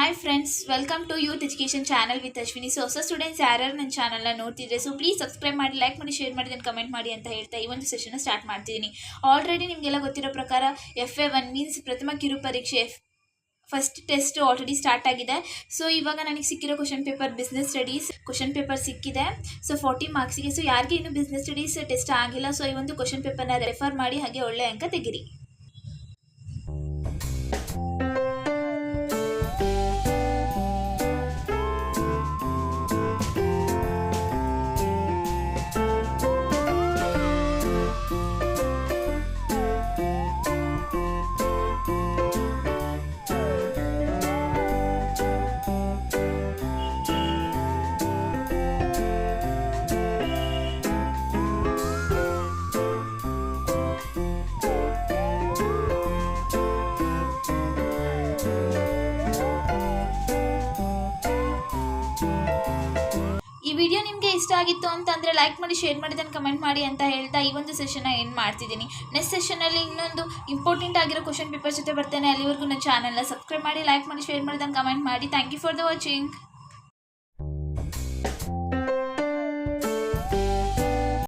Hi friends, welcome to youth education channel with Ashwini. So ಹೊಸ students ಯಾರ್ಯಾರು ನನ್ನ ಚಾನಲ್ನ ನೋಡ್ತಿದ್ರೆ ಸೊ ಪ್ಲೀಸ್ ಸಬ್ಸ್ಕ್ರೈಬ್ ಮಾಡಿ, ಲೈಕ್ ಮಾಡಿ, ಶೇರ್ ಮಾಡಿ, ಕಮೆಂಟ್ ಮಾಡಿ ಅಂತ ಹೇಳ್ತಾ ಈ ಒಂದು ಸೆಷನ್ನ ಸ್ಟಾರ್ಟ್ ಮಾಡ್ತಿದ್ದೀನಿ. ಆಲ್ರೆಡಿ ನಿಮಗೆಲ್ಲ ಗೊತ್ತಿರೋ ಪ್ರಕಾರ FA1 ಮೀನ್ಸ್ ಪ್ರಥಮ ಕಿರು ಪರೀಕ್ಷೆ ಫಸ್ಟ್ ಟೆಸ್ಟ್ ಆಲ್ರೆಡಿ ಸ್ಟಾರ್ಟ್ ಆಗಿದೆ. ಸೊ ಇವಾಗ ನನಗೆ ಸಿಕ್ಕಿರೋ question paper business studies question paper ಸಿಕ್ಕಿದೆ. ಸೊ 40 ಮಾರ್ಕ್ಸಿಗೆ. ಸೊ ಯಾರಿಗೆ ಇನ್ನೂ ಬಿಸ್ನೆಸ್ ಸ್ಟಡೀಸ್ ಟೆಸ್ಟ್ ಆಗಿಲ್ಲ, ಸೊ ಈ ಒಂದು ಕ್ವಶನ್ ಪೇಪರ್ನ ರೆಫರ್ ಮಾಡಿ ಹಾಗೆ ಒಳ್ಳೆ ಅಂಕ ತೆಗಿರಿ. ಈ ವಿಡಿಯೋ ನಿಮಗೆ ಇಷ್ಟ ಆಗಿತ್ತು ಅಂತಂದರೆ ಲೈಕ್ ಮಾಡಿ, ಶೇರ್ ಮಾಡಿ, ಕಮೆಂಟ್ ಮಾಡಿ ಅಂತ ಹೇಳ್ತಾ ಈ ಒಂದು ಸೆಷನ್ನ ಎಂಡ್ ಮಾಡ್ತಿದ್ದೀನಿ. ನೆಕ್ಸ್ಟ್ ಸೆಷನಲ್ಲಿ ಇನ್ನೊಂದು ಇಂಪಾರ್ಟೆಂಟ್ ಆಗಿರೋ ಕ್ವಶನ್ ಪೇಪರ್ ಜೊತೆ ಬರ್ತೇನೆ. ಅಲ್ಲಿವರೆಗೂ ನನ್ನ ಚಾನಲ್ನ ಸಬ್ಸ್ಕ್ರೈಬ್ ಮಾಡಿ, ಲೈಕ್ ಮಾಡಿ, ಶೇರ್ ಮಾಡಿ, ಕಮೆಂಟ್ ಮಾಡಿ. Thank you for the watching.